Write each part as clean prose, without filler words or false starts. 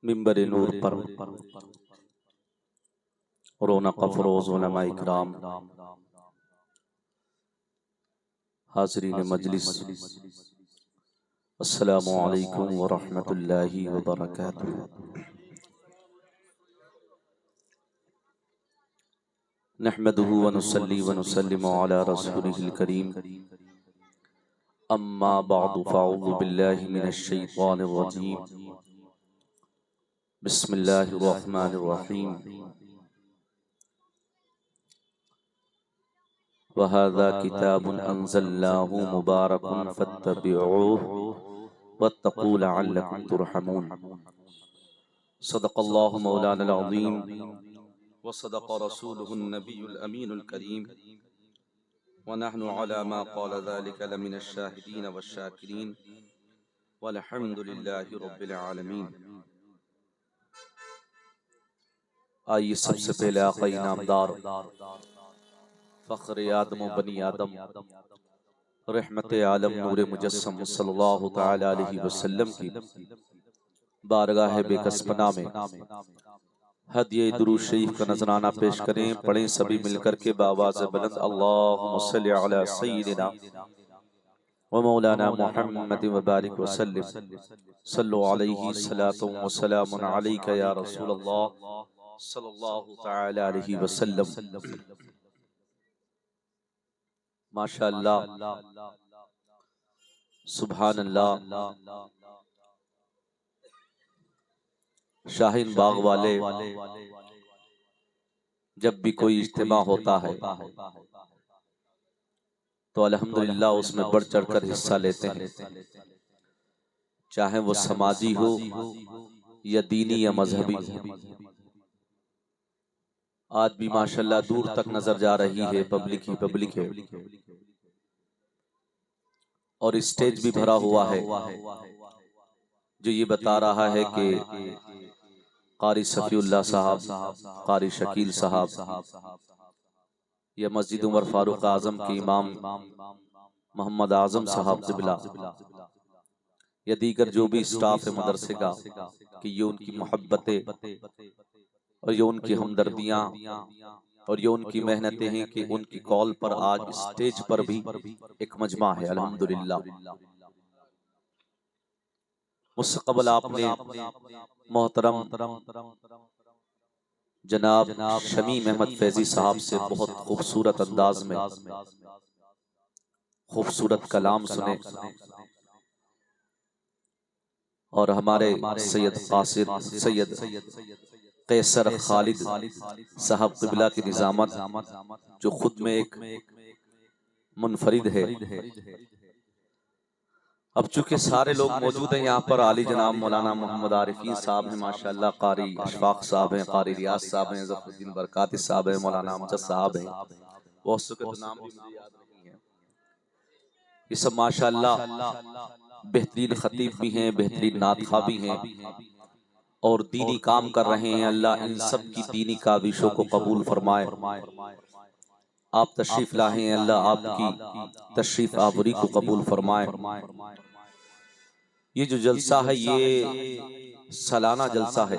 मिंबर नूर पर रौनक अफरोज उलमा इकराम, हाज़रीन मजलिस, अस्सलामु अलैकुम व रहमतुल्लाहि व बरकातुहू। नहमदुहु व नुसल्ली व नुसल्लिमु अला रसूलिहिल करीम, अम्मा बअदु फ़अऊज़ु बिल्लाहि मिनश शैतानिर रजीम, बिस्मिल्लाहिर रहमानिर रहीम। वहाज़ा किताबुन अंज़लनाहु मुबारकुन फत्तबिऊहु वत्तक़ू लअल्लकुम तुरहमून। सदक़ल्लाहु मौलाना अज़ीम व सदक़ रसूलुहुन नबियुल अमीनुल करीम व नहनु अला मा क़ाल ज़ालिका लमिनश शाहिदीन वश्शाकिरीन वल्हम्दुलिल्लाहि रब्बिल आलमीन। आइए सबसे पहले आक़ा इनामदार फ़ख्र आदम व बनी आदम रहमत आलम नूर मुजस्सम सल्लल्लाहु तआला अलैहि वसल्लम की बारगाह बेकसपना में हदिये दुरूद शरीफ का नजराना पेश करें। पढ़ें सभी मिलकर के बावाज़ बुलंद, अल्लाहुम्मा सल्लि अला सय्यिदिना व मौलाना मुहम्मद व बारिक व सल्लिम, सल्लु अलैहि सलातु व सलामुन अलैका या रसूलल्लाह सल्लल्लाहु तआला अलैहि वसल्लम। माशाअल्लाह, सुभानअल्लाह। शाहीन बाग वाले जब भी कोई इज्तिमा होता है तो अल्हम्दुलिल्लाह उसमें बढ़ चढ़कर हिस्सा लेते हैं, चाहे वो समाजी हो या दीनी या मजहबी। आज भी माशाअल्लाह दूर तक नजर जा रही है, पब्लिक ही पब्लिक है और स्टेज भी भरा हुआ है, जो ये बता रहा है कि कारी सफीउल्लाह साहब, कारी शकील साहब या मस्जिद उमर फारूक आजम के इमाम मोहम्मद आजम साहब क़िबला या दीगर जो भी स्टाफ है मदरसे का, कि ये उनकी मोहब्बतें और ये उनकी हमदर्दियाँ और ये उनकी मेहनतें हैं कि उनकी कॉल पर आज स्टेज पर भी एक मजमा है। अल्हम्दुलिल्लाह, मुझसे क़बल आपने मोहतरम जनाब शमीम अहमद फैजी साहब से बहुत खूबसूरत अंदाज में खूबसूरत कलाम सुने और हमारे सैयद कैसर खालिद साहब क़िबला की निज़ामत, जो खुद में एक मुनफरिद है। अब चूंकि सारे लोग मौजूद हैं यहाँ पर, आली जनाब मौलाना मोहम्मद आरिफीन साहब हैं माशाअल्लाह, कारी अशफाक साहब हैं, कारी रियाज साहब हैं, ज़फ़रुद्दीन बरकाती साहब हैं, मौलाना अमजद साहब हैं, बहुत से तो नाम भी मुझे याद नहीं है। ये सब माशाअल्लाह बेहतरीन खतीब भी हैं, बेहतरीन नातखा भी हैं और दीनी काम कर रहे हैं। अल्लाह इन सब की दीनी काविशों को कबूल फरमाए। आप तशरीफ लाए हैं, अल्लाह आपकी तशरीफ आवरी को कबूल फरमाए। ये जो जलसा है ये सालाना जलसा है,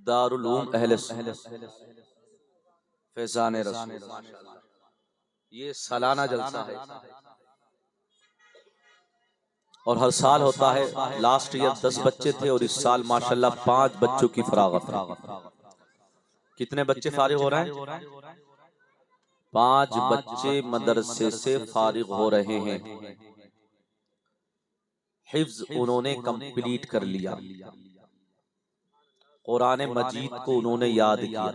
दारुल उलूम अहले फैज़ान रसूल, ये सालाना जलसा है और हर साल होता है। लास्ट ईयर 10 बच्चे थे और इस साल माशाल्लाह 5 बच्चों की फरागत है। कितने बच्चे फारिग हो रहे हैं? 5 बच्चे मदरसे से फारिग हो रहे हैं। हिफ्ज उन्होंने कंप्लीट कर लिया, कुरान मजीद को उन्होंने याद किया।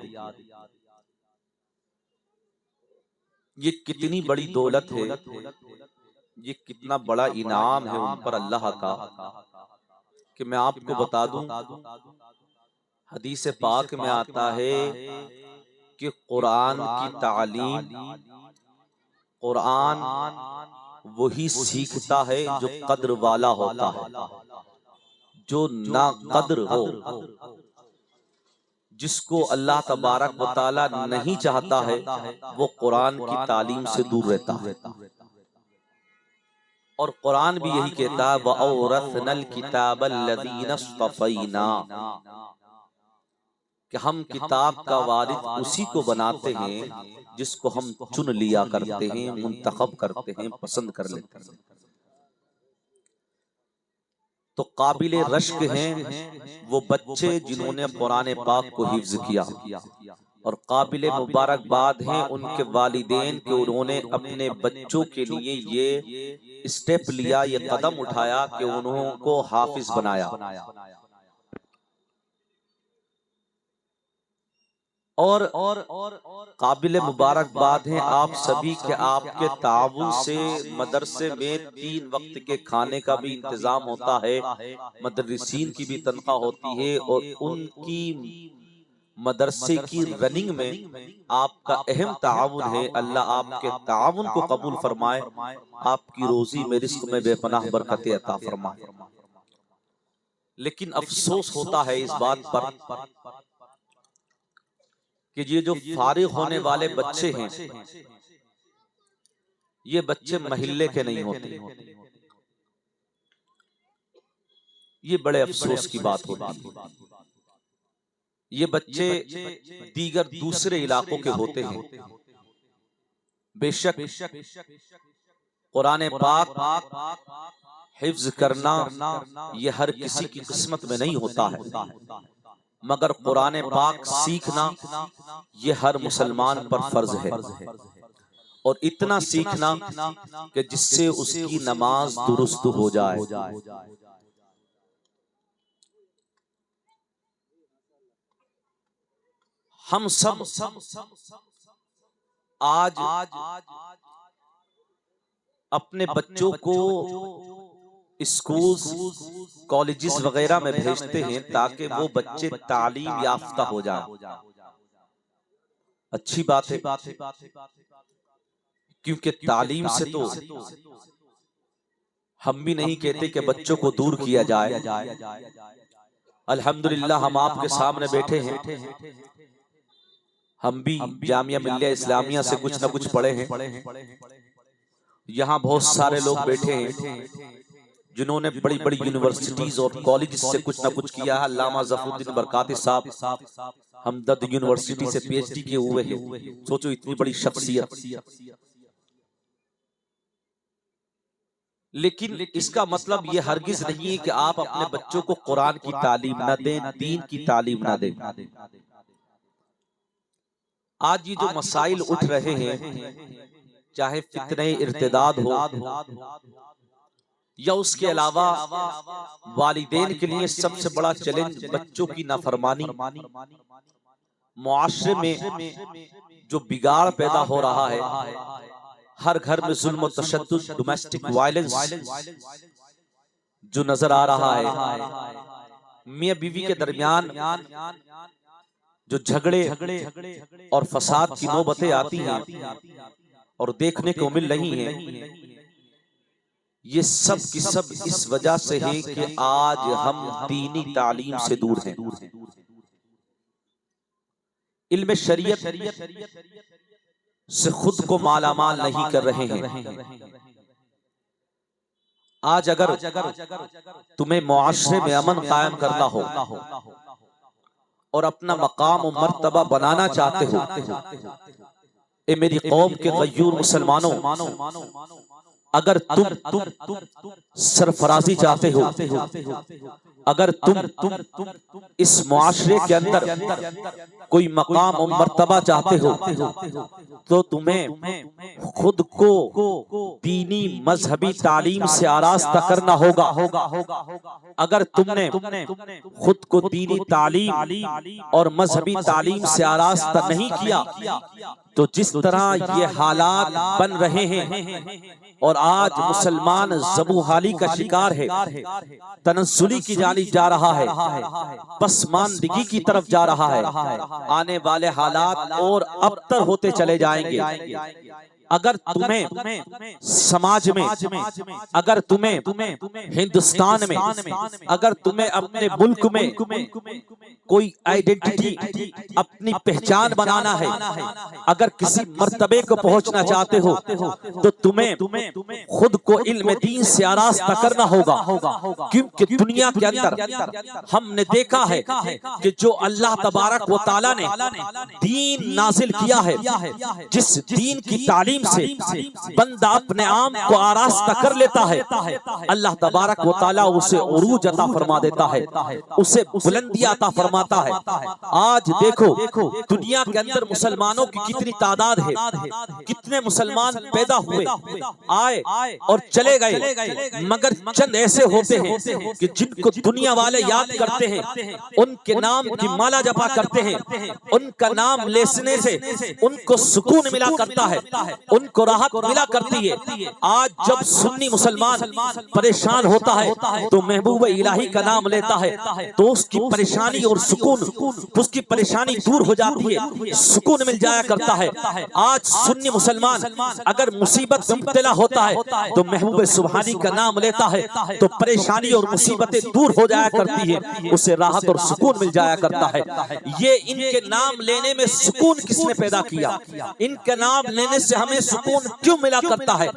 ये कितनी बड़ी दौलत है, ये कितना बड़ा इनाम है उन पर अल्लाह का, कि मैं आपको बता दूं, हदीस पाक में आता है कि कुरान की तालीम, कुरान वही सीखता है जो कद्र वाला होता है। जो ना कद्र हो, जिसको अल्लाह तबारक व तआला नहीं चाहता है, वो कुरान की तालीम से दूर रहता है। और कुरान भी यही कहता है, वअौरथनल किताबल्लज़ीना इस्तफ़ैना, कि हम किताब का वारिस उसी को बनाते हैं जिसको हम चुन लिया करते हैं, मुंतखब करते हैं, पसंद कर लेते हैं। तो काबिले रश्क हैं वो बच्चे जिन्होंने कुरान पाक को हिफ्ज किया, और काबिले मुबारकबाद हैं उनके वालिदैन के उन्होंने अपने बच्चों के लिए ये स्टेप लिया, ये कदम उठाया कि उनको हाफिज बनाया। और काबिल मुबारकबाद हैं आप सभी के आपके ताउन से मदरसे में 3 वक्त के खाने का भी इंतजाम होता है, मदरसीन की भी तनख्वाह होती है, और उनकी मदरसे की रनिंग में आपका अहम ताउन है। अल्लाह आपके ताउन को कबूल फरमाए, आपकी रोजी में रिस्क में बेपनाह बरकत अता फरमाए। लेकिन अफसोस होता है इस बात पर कि ये जो फारिग होने वाले बच्चे हैं, ये बच्चे महल्ले के नहीं होते। ये बड़े अफसोस की बात होती है। ये बच्चे दीगर दूसरे इलाकों के होते हैं। बेशक कुरान पाक हिफ्ज करना ये हर किसी की किस्मत में नहीं होता है, मगर कुरान पाक सीखना ये हर मुसलमान पर फर्ज है, और इतना सीखना कि जिससे उसकी नमाज दुरुस्त हो जाए। हम सब आज अपने बच्चों को स्कूल कॉलेजेस वगैरह में भेजते हैं ताकि वो बच्चे तालीम याफ्ता हो जाए। अच्छी बात है, क्योंकि तालीम से तो हम भी नहीं कहते कि बच्चों को दूर किया जाए। अल्हम्दुलिल्लाह हम आपके सामने बैठे हैं, हम भी जामिया मिल्लिया इस्लामिया से कुछ न कुछ पढ़े हैं। यहाँ बहुत सारे लोग बैठे हैं जिन्होंने बड़ी बड़ी यूनिवर्सिटीज और कॉलेज से कुछ न कुछ किया है। अल्लामा ज़फरुद्दीन बरकाती साहब हमदर्द यूनिवर्सिटी से पीएचडी किए हुए हैं। सोचो इतनी बड़ी शख्सियत। लेकिन इसका मतलब ये हरगिज नहीं है कि आप अपने बच्चों को कुरान की तालीम न दें, दीन की तालीम न दें। आज ये जो मसाइल उठ रहे हैं, चाहे फितने इर्तिदाद हो या उसके अलावा वालिदैन के लिए सबसे बड़ा चैलेंज बच्चों की नाफरमानी, मुआशरे में जो बिगाड़ पैदा हो रहा है, हर घर में जुल्म तशद्दुद, डोमेस्टिक वायलेंस जो नजर आ रहा है, मियां बीवी के दरमियान जो झगड़े और फसाद की नौबतें आती हैं और देखने को मिल रही हैं, ये सब की सब इस वजह से है कि आज हम दीनी तालीम से दूर हैं, इल्म शरीयत से खुद को मालामाल नहीं कर रहे हैं। आज अगर तुम्हें मुआशरे में अमन कायम करना हो और अपना मकाम और मर्तबा बनाना चाहते हो, ए मेरी कौम के गयूर मुसलमानों, अगर तुम सरफराजी चाहते हो, अगर तुम इस मुआशरे के अंदर कोई मकाम और मर्तबा चाहते हो, तो तुम्हें खुद को दीनी मजहबी तालीम से आरास्ता करना होगा। अगर तुमने खुद को दीनी तालीम और मजहबी तालीम से आरास्ता नहीं किया, तो जिस तरह ये हालात बन रहे हैं और आज मुसलमान ज़बूहाली का शिकार है, तनस्सुली की जानिब जा रहा है, पसमानदगी की तरफ जा रहा है, आने वाले हालात और अबतर होते चले जाएंगे। अगर तुम्हें समाज में, अगर तुम्हें हिंदुस्तान में, अगर तुम्हें अपने मुल्क में कोई आइडेंटिटी, अपनी पहचान बनाना है, अगर किसी मर्तबे को पहुंचना चाहते हो तो तुम्हें खुद को इल्म दीन से आरास्ता करना होगा। क्योंकि दुनिया के अंदर हमने देखा है कि जो अल्लाह तबारक व तआला ने दीन नाजिल किया है, जिस दीन की तालीम से बंदा अपने आम को आरास्ता कर लेता है, अल्लाह तबारक व तआला उसे उरूज अता फरमा देता है, उसे बुलंदी अता फरमाता है। आज देखो दुनिया के अंदर मुसलमानों की कितनी तादाद है, कितने मुसलमान पैदा हुए, आए और चले गए, मगर चंद ऐसे होते हैं कि जिनको दुनिया वाले याद करते हैं, उनके नाम की माला जपा करते हैं, उनका नाम लेने से उनको सुकून मिला करता है, उनको राहत मिला करती है। आज जब सुन्नी मुसलमान परेशान होता है तो महबूब इलाही का नाम लेता है तो उसकी परेशानी और सुकून, उसकी परेशानी दूर हो जाती है, सुकून मिल जाया करता है। आज सुन्नी मुसलमान अगर मुसीबत में मुब्तला होता है तो महबूब सुबहानी का नाम लेता है तो परेशानी और मुसीबतें दूर हो जाया करती है, उसे राहत और सुकून मिल जाया करता है। ये इनके नाम लेने में सुकून किसने पैदा किया? इनके नाम लेने से हमें सुकून क्यों मिला करता है?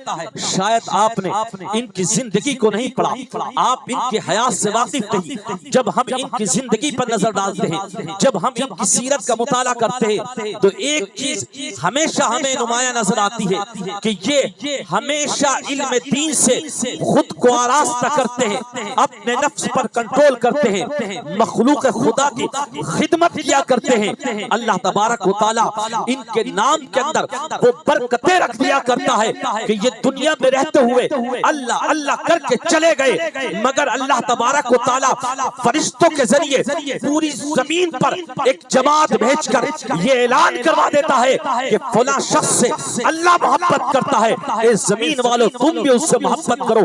शायद आपने इनकी जिंदगी को नहीं पढ़ा, आप इनके हयात से वाकिफ नहीं। जब हम इनकी जिंदगी पर नजर डालते हैं, जब हम इनकी सीरत का मुताला करते हैं तो एक चीज हमेशा हमें नुमाया नजर आती है कि ये हमेशा इल्म दीन से खुद को आरास्ता करते हैं, अपने नफ्स पर कंट्रोल करते हैं, मखलूक खुदा की खिदमत किया करते हैं। अल्लाह तबारक व तआला इनके नाम के अंदर वो बरकतें रख दिया करता है कि ये दुनिया में रहते हुए अल्लाह अल्लाह करके चले गए, मगर अल्लाह तबारक व तआला फरिश्तों के जरिए पूरी जमीन पर एक जमात भेजकर ये ऐलान करवा देता है कि फला शख्स से अल्लाह मोहब्बत करता है, इस जमीन वालों तुम भी उससे मोहब्बत करो।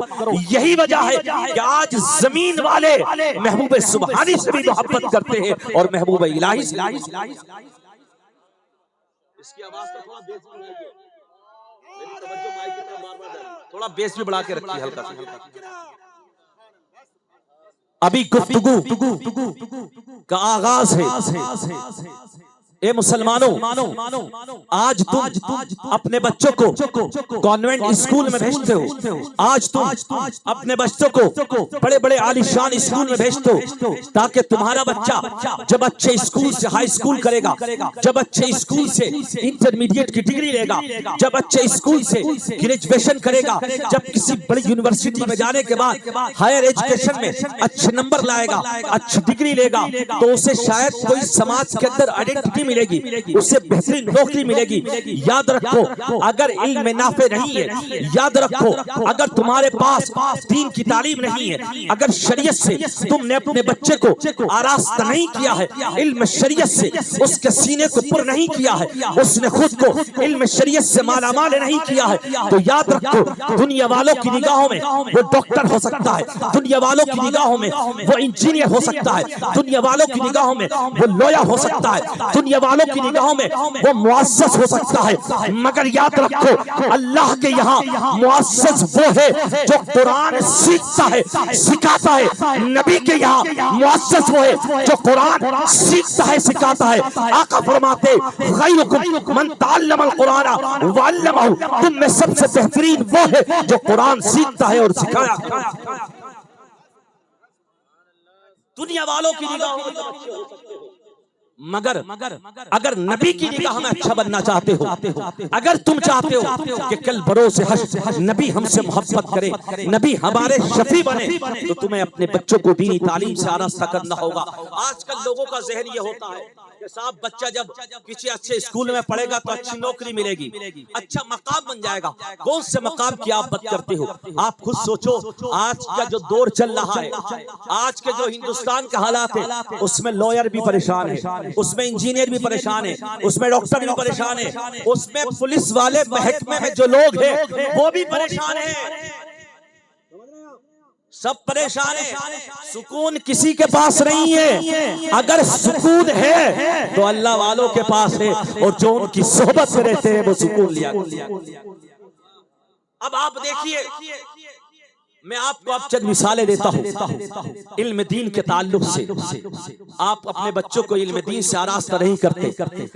यही वजह है कि आज जमीन वाले महबूब सुबहानी से भी मोहब्बत करते हैं और महबूब इलाही से। इसकी आवाज तो थोड़ा बेस भी बढ़ाइए, मेरी तवज्जो माइक की तरफ बार-बार जा रही है, थोड़ा बेस भी बढ़ा के रखिए हल्का सा। अभी गुफ्तगू का आगाज है। ए मुसलमानों, आज तुम अपने बच्चों को कॉन्वेंट स्कूल में भेजते हो, आज तुम अपने बच्चों को बड़े बड़े आलीशान स्कूल में भेजते हो ताकि तुम्हारा बच्चा जब अच्छे स्कूल से हाई स्कूल करेगा, जब अच्छे स्कूल से इंटरमीडिएट की डिग्री लेगा, जब अच्छे स्कूल से ग्रेजुएशन करेगा, जब किसी बड़ी यूनिवर्सिटी में जाने के बाद हायर एजुकेशन में अच्छे नंबर लाएगा, अच्छी डिग्री लेगा, तो उसे शायद कोई समाज के अंदर आइडेंटिटी मिलेगी, उसे बेहतरीन नौकरी मिलेगी। याद रखो, अगर इल्म नाफे नहीं है, याद रखो अगर तुम्हारे पास दीन की तालीम नहीं है, अगर शरीयत से तुमने अपने बच्चे को आरास्ता नहीं किया है, इल्म शरीयत से उसके सीने को पुर नहीं किया है, उसने खुद को इल्म शरीयत से मालामाल नहीं किया है, तो याद रखो दुनिया वालों की निगाहों में वो डॉक्टर हो सकता है, दुनिया वालों की निगाहों में वो इंजीनियर हो सकता है, दुनिया वालों की निगाहों में वो लॉयर हो सकता है, दुनिया वालों की निगाहों में वो मुअस्सिस हो सकता है, मगर याद रखो अल्लाह के यहाँ मुअस्सिस वो है जो कुरान सीखता है, सिखाता है। नबी के यहाँ मुअस्सिस वो है जो कुरान सीखता है, सिखाता है। आका फरमाते खैरुकुम मन तअल्लमल कुरान व अल्लमहु, तुम में सबसे बेहतरीन वो है जो कुरान सीखता है और सिखाया। दुनिया वालों की निगाहों में तो अच्छे हो सकते हो, मगर अगर नबी की निगाह में अच्छा बनना चाहते हो, अगर तुम चाहते हो कि कल बरोज़ हश्र नबी हमसे मोहब्बत करे, नबी हमारे शफी बने, तो तुम्हें अपने बच्चों को दीनी तालीम से आरास्ता करना होगा। आजकल लोगों का ज़हन ये होता है कि साहब बच्चा जब किसी अच्छे स्कूल में पढ़ेगा तो अच्छी नौकरी मिलेगी, अच्छा मकाम बन जाएगा। कौन से मकाम की आप बात करते हो? आप खुद सोचो, आज का जो दौर चल रहा है, आज के जो हिंदुस्तान का हालात है, उसमें लॉयर भी परेशान है, उसमें इंजीनियर भी परेशान है, उसमें डॉक्टर भी परेशान है, उसमें पुलिस वाले महकमे में जो लोग हैं वो भी परेशान हैं। सब परेशान है, सुकून किसी के पास नहीं है। अगर सुकून है तो अल्लाह वालों के पास है, और जो उनकी सोहबत में रहते हैं वो सुकून लिया। अब आप देखिए, मैं आपको अब चंद मिसालें देता हूँ इल्म दीन के ताल्लुक से। आप अपने बच्चों को इल्म दीन से आरास्ता नहीं करते,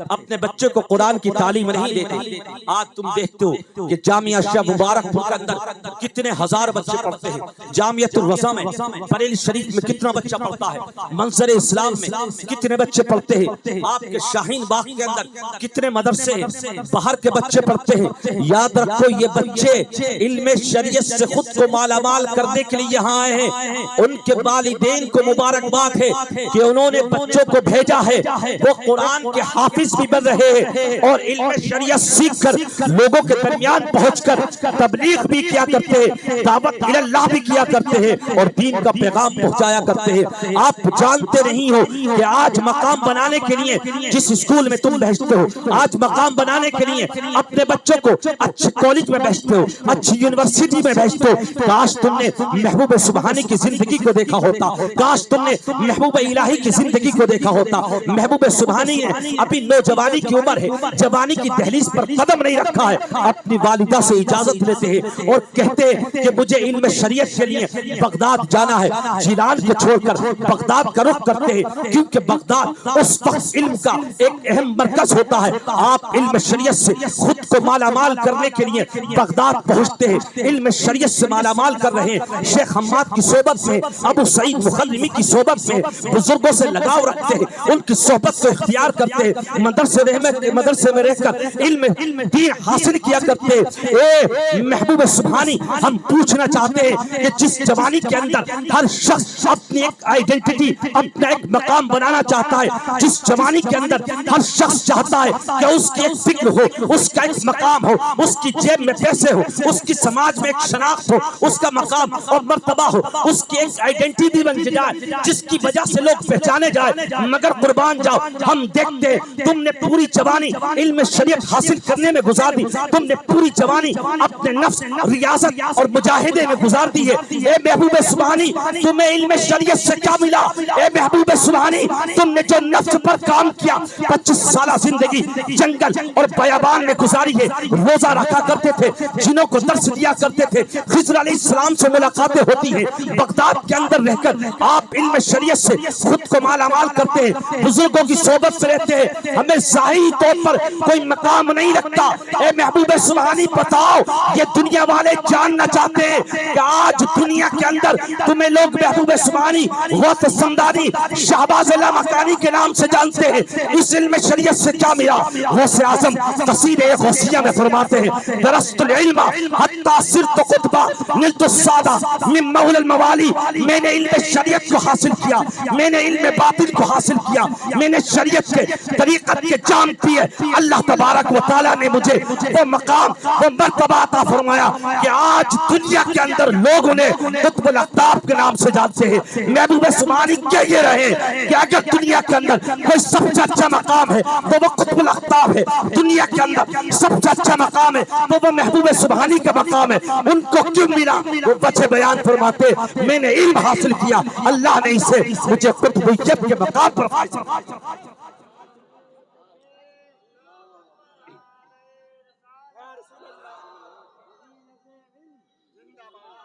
अपने बच्चों को कुरान की तालीम नहीं देते। आज तुम देखते हो कि जामिया शाह मुबारकपुर के अंदर कितने हजार बच्चे पढ़ते हैं, जामियतुल रज़ा में, बरेली शरीफ में कितना बच्चा पढ़ता है, मंजर इस्लाम में कितने बच्चे पढ़ते हैं, आपके शाहीन बाग के अंदर कितने मदरसे हैं, बाहर के बच्चे पढ़ते हैं। याद रखो, ये बच्चे इल्म शरीयत से खुद को मालामाल करने के लिए यहाँ आए हैं। उनके वालिदैन को मुबारकबाद है कि उन्होंने बच्चों को भेजा है, वो कुरान के हाफिज भी बन रहे हैं और इल्म शरीयत सीखकर लोगों के दरमियान पहुंचकर तबलीग भी किया करते हैं, दावत इल्लाह भी किया करते हैं और दीन का पैगाम पहुंचाया करते हैं। आप जानते नहीं हो कि आज मकाम बनाने के लिए जिस स्कूल में तुम भेजते हो, आज मकाम बनाने के लिए अपने बच्चों को अच्छे कॉलेज में भेजते हो, अच्छी यूनिवर्सिटी में भेजते हो। काश तुमने महबूब सुबहानी की जिंदगी को देखा होता, काश तुमने महबूब इलाही की जिंदगी को देखा होता। महबूब सुबहानी अभी नौजवानी की उम्र है, जवानी की दहलीज पर कदम नहीं रखा है, अपनी वालिदा से इजाजत लेते हैं और कहते हैं कि मुझे इल्म शरीयत के लिए बगदाद जाना है। जिलान को छोड़कर बगदाद का रुख करते हैं, क्योंकि बगदाद उस वक्त इल्म का एक अहम मरकज होता है। आप इल्म शरीयत से खुद को मालामाल करने के लिए बगदाद पहुंचते हैं, इल्म शरीयत से मालामाल कर रहे हैं। शेख हम्माद की सोबत में, अबू सईद मुखल्लिमी की सोबत में बुजुर्गों से लगाव रखते हैं, उनकी सोबत को इख्तियार करते हैं, मदरसे में रहकर इल्म दीन हासिल किया करते हैं। ए महबूब सुबहानी, हम पूछना चाहते हैं कि जिस जवानी के अंदर हर शख्स अपनी एक आइडेंटिटी, अपना एक मकाम बनाना चाहता है, जिस जवानी के अंदर हर शख्स चाहता है कि उसकी एक फिक्र हो, उसका एक मकाम हो, उसकी जेब में पैसे हो, उसकी समाज में एक शनाख्त हो, उसका मकाम और मर्तबा हो, उसकी एक आइडेंटिटी बन जाए जिसकी वजह से लोग पहचाने जाए। मगर कुर्बान जाओ, हम देखते हैं तुमने पूरी जवानी इल्म शरीयत हासिल करने में गुजार दी, तुमने पूरी जवानी अपने नफ्स, रियासत और मुजाहिदे में गुजार दी है। ए महबूब सुबहानी, तुम्हें इल्म शरीयत से क्या मिला? ए महबूब सुबहानी, तुमने जो नफ्स पर काम किया, 25 साल जिंदगी जंगल और बयाबान में गुजारी है, रोजा रखा करते थे, जिनों को दर्स दिया करते थे, खिज़र अलैहिस्सलाम से मुलाकातें होती है, बगदाद के अंदर रहकर आप इल्म शरीयत से खुद को मालामाल करते हैं, बुजुर्गों की सोबत में रहते हैं। हमें ज़ाहिरी तौर पर कोई मकाम नहीं रखता। ए महबूब सुबहानी, बताओ, ये दुनिया वाले जानना चाहते हैं कि आज दुनिया के अंदर तुम्हें लोग महबूब सुबहानी, वक्त समदानी, शहबाज मकानी के नाम से जानते हैं। इस इल्म शरीयत से क्या मिला? गौसे आज़म तसीर गौसिया में फरमाते हैं, दरस्तुल इल्म हत्ता सिरतु कुतबा निलतु सादा मिन मौलल मवाली। मैंने इल्म शरीयत को हासिल किया, मैंने इल्म बातिल को हासिल किया, मैंने शरीयत के तरीक़त के जाम पिए। अल्लाह तबारक व तआला ने मुझे वो मकाम, वो मर्तबा अता फरमाया कि आज दुनिया के अंदर लोग उन्हें कुतुबुल अक़ताब के नाम से जानते हैं। महबूब सुबहानी कह ये रहे कि अगर दुनिया के अंदर कोई सबसे अच्छा मकाम है तो वो कुतुबुल अक़ताब है, दुनिया के अंदर सबसे अच्छा मकाम है तो वो महबूब सुबहानी का मकाम है। उनको क्यों मिला? वो बच्चे बयान फरमाते, मैंने इल्म हासिल किया, अल्लाह ने इसे मुझे कुतुबियत के मकाम पर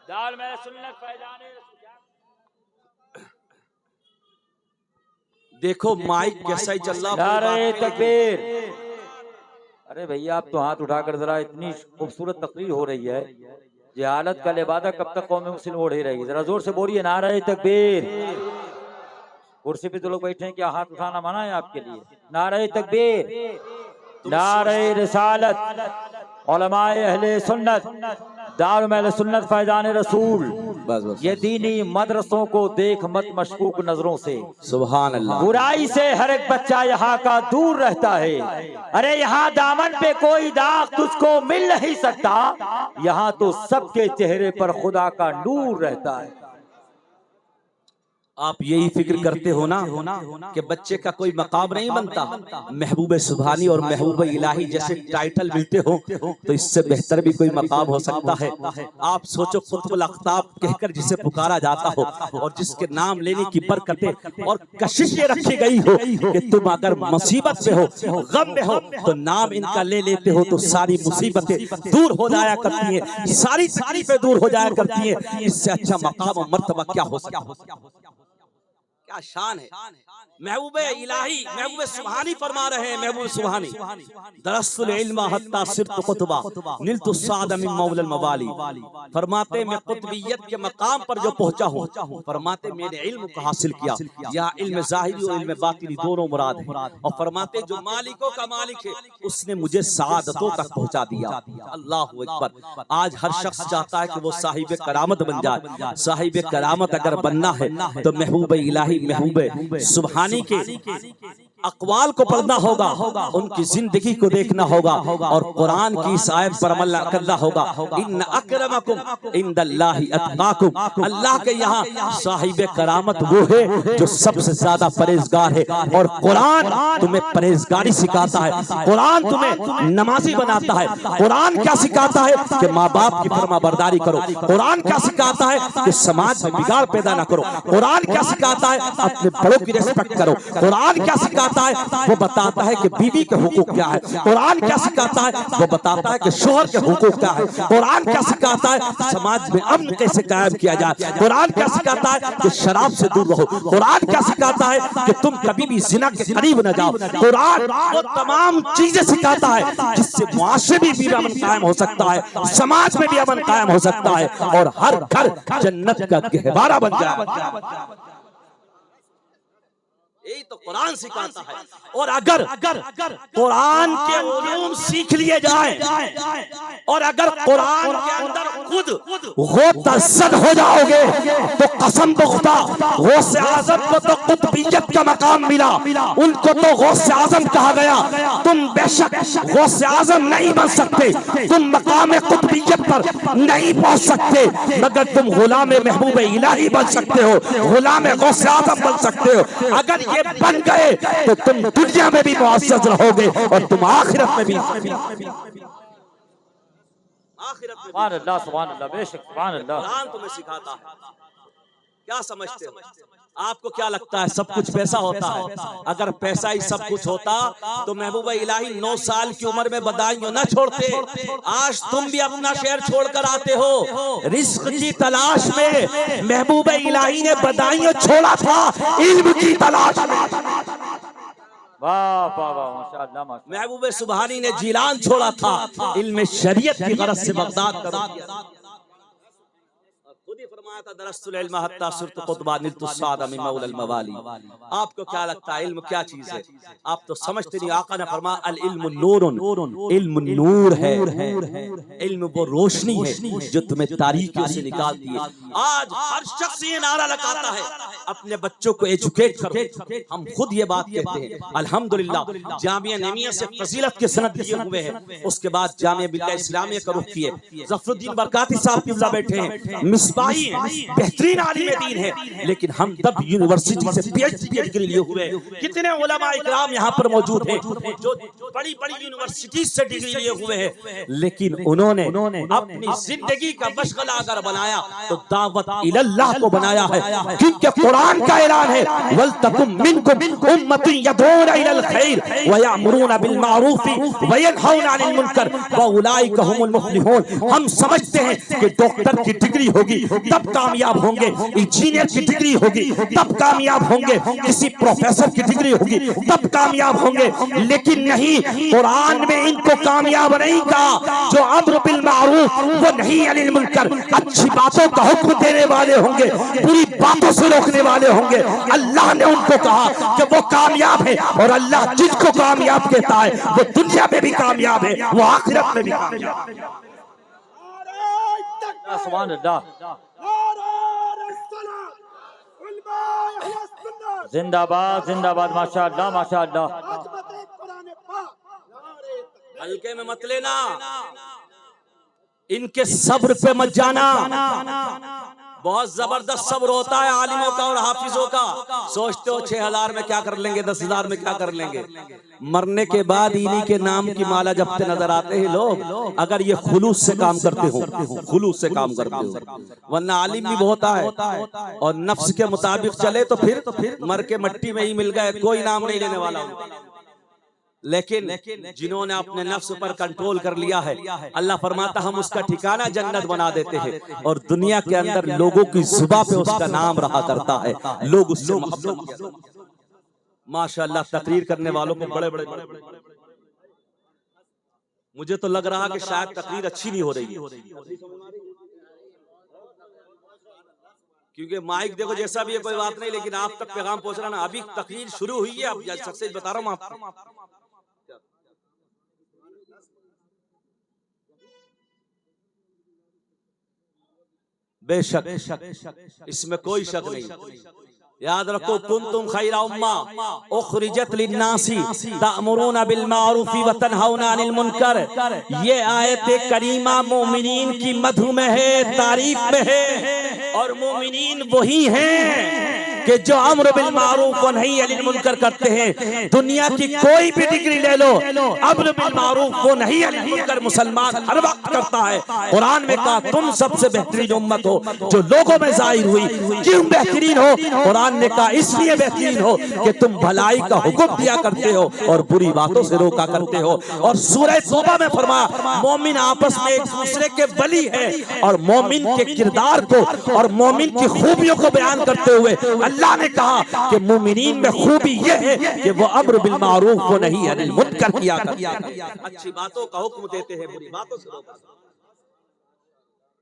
दाल में सुन्नत फैजाने। देखो माइक कैसा ही चल रहा। नारे तकबीर। अरे भैया, आप तो हाथ उठाकर जरा, इतनी खूबसूरत तकरीर हो रही है, जहालत का लिबादा कब तक कौम मुस्लिम ओढ़ ही रहेगी? जरा जोर से बोलिए, नारे तकबीर। कुर्सी पे तो लोग बैठे हैं, क्या हाथ उठाना मना है आपके लिए? नारे तकबीर, नारे रिसालत, उलमाए अहले सुन्नत, दारुल अहले सुन्नत फैजान रसूल। ये दीनी मदरसों को देख मत मशकूक नजरों से। सुभान अल्लाह। बुराई से हर एक बच्चा यहाँ का दूर रहता है। अरे यहाँ दामन पे कोई दाग तुझको मिल नहीं सकता, यहाँ तो सबके चेहरे पर खुदा का नूर रहता है। आप यही फिक्र करते हो ना कि बच्चे का कोई मकाम नहीं बनता। महबूब सुभानी और महबूब इलाही जैसे टाइटल मिलते हो तो इससे बेहतर भी कोई मकाम हो सकता है। आप सोचो, कुतुबुल अख्ताब कहकर जिसे पुकारा जाता हो और जिसके नाम लेने की बरकतें और कशिशें रखी गई हो कि तुम अगर मुसीबत में हो, गम में हो, तो नाम इनका ले लेते हो तो सारी मुसीबतें दूर हो जाया करती है, सारी तकलीफें दूर हो जाया करती है। इससे अच्छा मकाम और मर्तबा क्या हो सकता है? क्या शान है। महबूब इलाही महबूब सुभानी फरमा रहे हैं, महबूब सुभानी दरस्तुल इल्म हत्ता सिरत कुतबा निलतु साद मिन मौलल मवाली। फरमाते मैं कुतबियत के मकाम पर जो पहुंचा हूं, फरमाते मैंने इल्म को हासिल किया। या इल्म ज़ाहिरी और इल्म बातिनी दोनों मुराद है। और फरमाते जो मालिकों का मालिक है उसने मुझे सआदतों तक पहुंचा दिया। अल्लाहु अकबर। आज हर शख्स चाहता है कि वो साहिब करामत बन जाए। साहिब करामत अगर बनना है तो महबूब इलाही महबूब सुभानी के अक़वाल को पढ़ना होगा, उनकी जिंदगी को देखना होगा और कुरान की इस आयत पर अमल करना होगा। इन्न अक्रमकुम इंदल्लाहि अत्काकुम। अल्लाह के यहाँ साहिब करामत वो है जो सबसे ज्यादा परहेजगार है। और कुरान तुम्हें परहेजगारी सिखाता है, कुरान तुम्हें नमाजी बनाता है। कुरान क्या सिखाता है कि माँ बाप की फरमाबरदारी करो। कुरान क्या सिखाता है कि समाज में बिगाड़ पैदा ना करो। कुरान क्या सिखाता है अपने बड़ों की रिस्पेक्ट करो। कुरान क्या सिखाता है वो बताता है कि बीवी के हुकूक क्या है। कुरान क्या सिखाता है वो बताता है कि शोहर के हुकूक क्या है। कुरान क्या सिखाता है समाज में अमन कैसे कायम किया जाए। कुरान क्या सिखाता है कि शराब से दूर रहो। कुरान क्या सिखाता है कि तुम कभी भी जिना के करीब न जाओ। कुरान वो तमाम चीजें सिखाता है जिससे मुआशरे में भी अमन कायम हो सकता है, समाज में भी अमन कायम हो सकता है और हर घर जन्नत का गहवारा बन जाए। यही तो कुरान सिखाता है। और अगर कुरान के उलूम सीख लिए जाए और अगर कुरान के अंदर खुद गौतज़द हो जाओगे तो कसम खुदा गौसे आज़म को तो कुतुबियत का मकाम मिला, उनको तो गौसे आज़म कहा गया। तुम बेशक गौसे आज़म नहीं बन सकते, तुम मकाम कुतुबियत पर नहीं पहुंच सकते, मगर तुम गुलाम महबूब इलाही बन सकते हो, गुलाम गौसे आज़म बन सकते हो। अगर ये बन गए तो तुम दुनिया में भी मुअज़्ज़ज़ रहोगे और तुम आखिरत में भी। सुभान अल्लाह, सुभान अल्लाह, बेशक सुभान अल्लाह। कुरान तुम्हें सिखाता है। क्या समझते हो? आपको क्या लगता है सब कुछ पैसा होता है? अगर पैसा ही सब कुछ होता तो महबूब इलाही 9 साल की उम्र में बदायूं न छोड़ते। आज तुम भी अपना शहर छोड़कर आते हो रिस्क की तलाश में। महबूब इलाही ने बदायूं छोड़ा था इल्म की तलाश में। वाह वाह वाह, माशाअल्लाह माशाअल्लाह। महबूब सुभानी ने जीलान छोड़ा था इल्म शरीयत की गरज से बगदाद का। खुद ही फरमाया था दरस्तुल इल्म हत्ता सिरत कुतबा निलतु साद मिन मौलल मवाली। आपको क्या लगता है इल्म क्या चीज है? आप तो समझते नहीं। आका ने फरमाया अल इल्मु नूरुन, इल्म नूर है। इल्म वो रोशनी है जो तुम्हें तारीकियों से निकालती है। आज हर शख्स ये नारा लगाता है अपने बच्चों को एजुकेट करो। हम खुद ये बात कहते हैं। अल्हम्दुलिल्लाह जामिया नमिया से फजीलत के सनद दिए हुए हैं। उसके बाद जामिया बिल्लाह इस्लामिया का रुख किए। ज़फरुद्दीन बरकाती साहब किबला बैठे हैं, मिसबाही हैं, बेहतरीन आलिम दीन है। लेकिन हम तब यूनिवर्सिटी से पीएचडी डिग्री लिए हुए। कितने उलमा इकराम यहाँ पर मौजूद हैं जो बड़ी बड़ी यूनिवर्सिटी से डिग्री लिए हुए हैं, लेकिन उन्होंने अपनी जिंदगी का मशगला अगर बनाया तो दावत इलल्लाह को बनाया है। क्योंकि कुरान का ऐलान है वल तकुम मिनकुम उम्मतुन यदऊना इलल खैर व यअमुरूना बिल मारूफ व यनहौना अनिल मुनकर व उलाइका हुमुल मुफ्लिहून। हम समझते हैं कि डॉक्टर की डिग्री होगी तब कामयाब होंगे, इंजीनियर की डिग्री होगी तब कामयाब होंगे, किसी प्रोफेसर की डिग्री होगी तब कामयाब होंगे। लेकिन नहीं, कुरान में इनको कामयाब नहीं कहा। जो अम्र बिल मारूफ वो नहीं अनिल मुनकर, अच्छी बातों का हुक्म देने वाले होंगे, बुरी बातों से रोकने वाले होंगे। अल्लाह ने उनको कहा कि वो कामयाब है और अल्लाह जिसको कामयाब कहता है वो दुनिया में भी कामयाब है, वो आखिरत में भी कामयाब है। सुभान अल्लाह। जिंदाबाद जिंदाबाद, माशाअल्लाह माशाअल्लाह। हल्के में मत लेना, इनके सब्र पे मत जाना। बहुत जबरदस्त सब्र होता है आलिमों का और हाफिजों का। सोचते हो 6000 में क्या कर लेंगे, 10,000 में क्या कर लेंगे। मरने के बाद इन्हीं के नाम की माला जपते नजर आते हैं लोग, अगर ये खुलूस से काम करते हो, खुलूस से काम करते हो। वरना आलिम भी बहुत है और नफ्स के मुताबिक चले तो फिर मर के मट्टी में ही मिल गए, कोई नाम नहीं लेने वाला। लेकिन जिन्होंने अपने नफ्स पर कंट्रोल कर लिया है, अल्लाह फरमाता हम उसका ठिकाना जन्नत बना देते हैं। और दुनिया के अंदर लोगों की जुबान पे उसका नाम रहा करता है, लोग उससे मोहब्बत। माशाअल्लाह तकरीर करने वालों को बड़े बड़े, मुझे तो लग रहा कि शायद तकरीर अच्छी नहीं हो रही है, क्योंकि माइक देखो जैसा भी है कोई बात नहीं, लेकिन आप तक पैगाम पहुंच रहा ना। अभी तकरीर शुरू हुई है, अब सक्सेस बता रहा हूँ आपको। बेशक इसमें कोई शक नहीं। याद रखो कुंतुम खैरा उम्मा उखरिजत लिन्नासी तामुरूना बिल मारूफी व तनहाउना अनिल मुनकर। ये आयत करीमा मोमिनीन की मधु में है, तारीफ में है। और मोमिनीन वही हैं कि जो अम्र बिल मारूफ व नही अनिल मुनकर करते हैं। दुनिया की कोई भी डिग्री ले लो, अम्र बिल मारूफ व नही अनिल मुनकर मुसलमान हर वक्त करता है। कुरान में कहा तुम सबसे बेहतरीन उम्मत हो जो लोगों में जाहिर हुई। क्यों बेहतरीन हो? कुरान ने कहा इसलिए बेहतरीन हो कि तुम भलाई का हुक्म दिया करते हो और बुरी बातों से रोका करते हो। और सूरह तौबा में फरमाया मोमिन आपस में एक दूसरे के वली है। और मोमिन के किरदार को और मोमिन की खूबियों को बयान करते हुए अल्लाह ने कहा कि मोमिनीन में खूबी ये है कि वो अम्र बिल मारूफ व नही अनिल मुनकर किया करते हैं, अच्छी बातों का हुक्म देते हैं, बुरी बातों से रोका।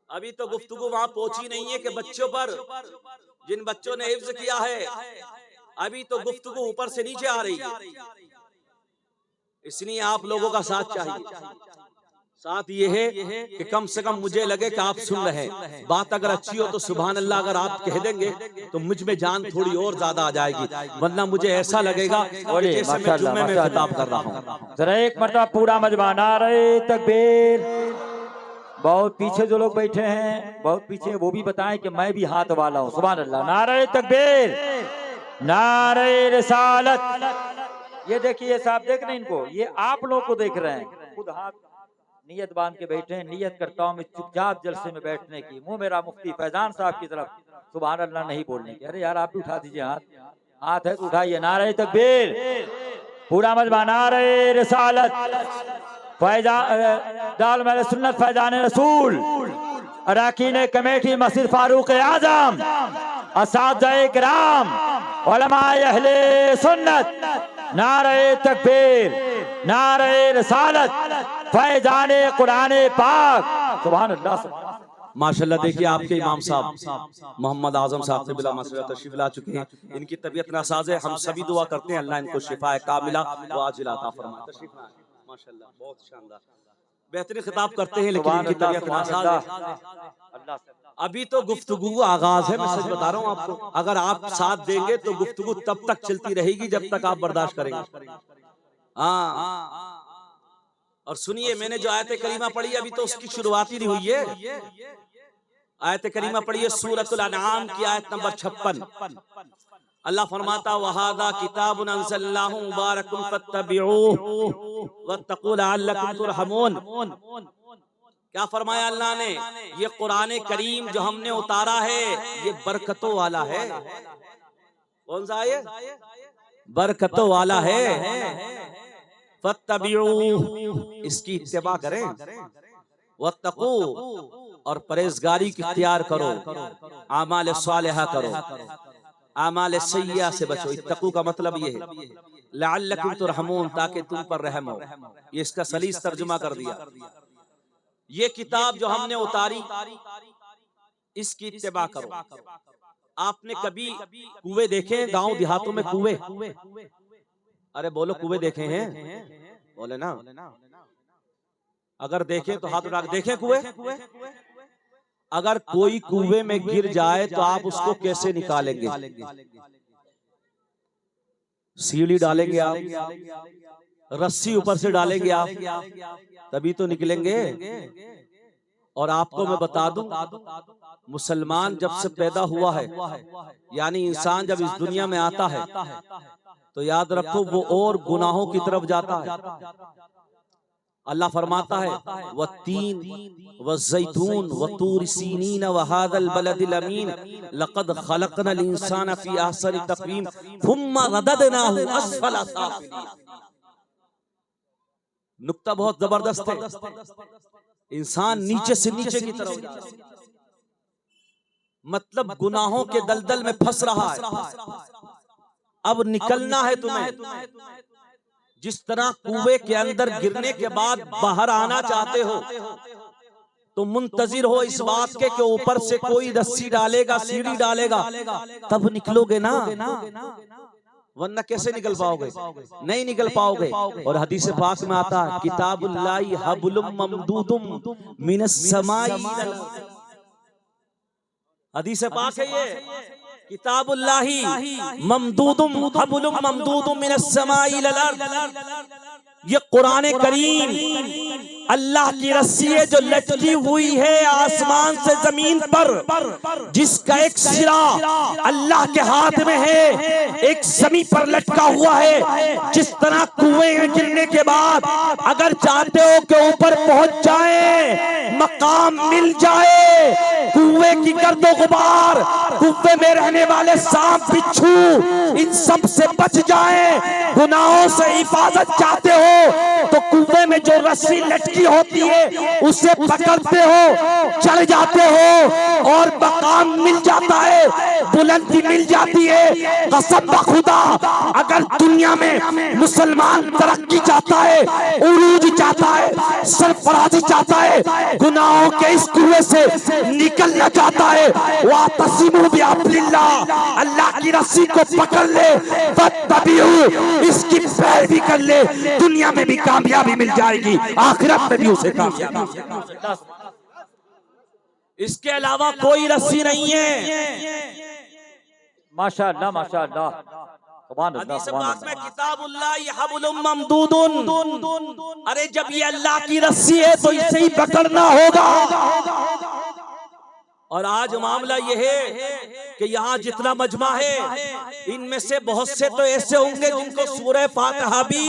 अभी तो गुफ्तगू वहां पहुंची नहीं है कि बच्चों पर, जिन बच्चों ने हिफ्ज किया है, अभी तो गुफ्तगू ऊपर से नीचे आ रही है। इसलिए आप लोगों का साथ चाहिए। साथ ये है कि कम से कम मुझे लगे कि आप सुन रहे हैं। बात अगर अच्छी हो तो सुभान अल्लाह अगर आप कह देंगे तो मुझ में जान थोड़ी और ज्यादा आ जाएगी, वरना मुझे ऐसा लगेगा कि जैसे मैं जुम्मे में खिताब कर रहा हूँ। जरा एक मरतबा पूरा मजमा नारे तकबीर। बहुत पीछे जो लोग बैठे हैं, बहुत पीछे, वो भी बताएं कि मैं भी हाथ वाला हूँ। सुभान अल्लाह, नारे तकबीर, नारे रिसालत। ये देखिए साहब, देख रहे हैं इनको, ये आप लोग को देख रहे हैं, खुद हाथ नियत बांध के बैठे हैं। नियत करता हूँ मैं चुपचाप जलसे में बैठने की, मुंह मेरा मुफ्ती फैजान साहब की तरफ सुभान अल्लाह नहीं बोलने की। अरे यार आप भी उठा दीजिए हाथ, हाथ है तो उठाइए। नारे तकबीर, पूरा मजमा, नारे रिसालत, दाल मेरे सुन्नत फैजान रसूल, अरकान कमेटी मस्जिद फारूक आजम, असातिज़ाए किराम, उलमाए अहले सुन्नत, नारे तकबीर, नारे रिसालत, फैजान कुरान पाक। सुभान अल्लाह, माशाल्लाह। देखिए आपके इमाम साहब मोहम्मद आजम साहब से बिला मसला तशरीफ ला चुके हैं। इनकी तबीयत नासाज है, हम सभी दुआ करते हैं अल्लाह इनको शिफा कामिला व आजिला अता फरमाए। तशरीफ लाए माशाल्लाह, बहुत शानदार बेहतरीन खिताब करते हैं, लेकिन इनकी तबीयत नासाज है। अभी तो गुफ्तगू आगाज है, मैं सच बता रहा हूँ आपको। अगर आप साथ देंगे तो गुफ्तगू तब तक चलती रहेगी जब तक आप बर्दाश्त करेंगे। हाँ, और सुनिए, मैंने जो आयत करीमा पढ़ी अभी तो उसकी शुरुआत ही नहीं हुई है। आयत करीमा पढ़ी है सूरतुल अनआम की आयत नंबर 56। अल्लाह फरमाता वहादा किताबुन अंज़लनाहु मुबारकुन फत्तबिऊहु वत्तकू लअल्लकुम तुरहमून। क्या फरमाया अल्लाह ने? ये कुरान करीम जो हमने उतारा है ये बरकतों वाला है। कौन सा है? बरकतों वाला है। फत्तबिऊहु, इसकी इत्तिबा करें। वत्तकू, और परहेजगारी की इख्तियार करो, आमाल सालिहा करो, आमाल सय्या से बचो। इत्तकू का मतलब ये है लअल्लकुम तुरहमून, ताकि तुम पर रहम हो। ये इसका सलीस तर्जुमा कर दिया। ये किताब जो हमने उतारी इसकी इत्तिबा करो। आपने कभी कुएं देखे? गांव देहातों में कुएं? अरे बोलो, कुएं देखे हैं? बोले ना। अगर देखे तो हाथ उठा के देखे कुएं। अगर कोई कुएं में गिर जाए तो आप उसको कैसे निकालेंगे? सीढ़ी डालेंगे आप, रस्सी ऊपर से डालेंगे आप, तभी तो निकलेंगे। और आपको मैं बता दूं, मुसलमान जब से पैदा हुआ है, यानी इंसान जब इस दुनिया में आता है, तो याद रखो वो और गुनाहों की तरफ जाता है। अल्लाह फरमाता है वत्तीन वज़ैतून वतूर सीनीन वहादल बलदिल अमीन लक़द खलक़नल इंसाना फी अहसनि तक़वीम थुम्मा रददनाहु अस्फला साफिलीन। नुक्ता बहुत जबरदस्त है। इंसान नीचे से नीचे की तरफ जा रहा है, मतलब गुनाहों के दलदल में फंस रहा है। अब निकलना है तुम्हें। जिस तरह कुएं के अंदर गिरने के बाद बाहर आना चाहते हो, तो मुंतजिर हो इस बात के कि ऊपर से कोई रस्सी डालेगा, सीढ़ी डालेगा, तब निकलोगे ना, वरना कैसे निकल पाओगे? नहीं निकल पाओगे। और हदीस पाक में आता है किताबुल्लाहि हब्लुम ममदूदुम मिनस समाई, हदीस पाक है ये, किताबुल्लाहि ममदूदुम हब्लुम ममदूदुम मिनस समाई इलल अर्द। ये कुरान करीम अल्लाह की रस्सी है जो लटकी हुई है आसमान से जमीन पर, जिसका एक सिरा अल्लाह के हाथ में है, एक जमीन पर लटका हुआ है। जिस तरह कुएं में गिरने के बाद अगर चाहते हो कि ऊपर पहुंच जाए, मकाम मिल जाए, कुएं की गर्दो गुबार, कुएं में रहने वाले सांप बिच्छू इन सब से बच जाए, गुनाहों से हिफाजत चाहते हो तो कुएं में जो रस्सी लटकी होती है उसे पकड़ते हो, चढ़ जाते हो और मकाम मिल जाता है, बुलंदी मिल जाती है। कसम खुदा, अगर दुनिया में मुसलमान तरक्की चाहता है, उरूज चाहता है, सरफराजी चाहता है, गुनाहों के इस कुएं से निकलना चाहता है, वह तस्मू बिअब्दिल्लाह, अल्लाह की रस्सी को पकड़ ले, फत्तबिऊ, इसकी पैरवी कर ले, दुनिया में भी कामयाबी मिल जाएगी, आखिरत में भी उसे कामयाबी। इसके अलावा कोई रस्सी नहीं है। माशाअल्लाह माशाअल्लाह, सुभान अल्लाह सुभान अल्लाह। किताबुल्लाहि हब्लुम ममदूदुन, अरे जब ये अल्लाह की रस्सी है तो इसे ही पकड़ना होगा। और आज मामला यह है कि यहाँ जितना मजमा है, इनमें से बहुत से तो ऐसे होंगे जिनको सूरह फातिहा भी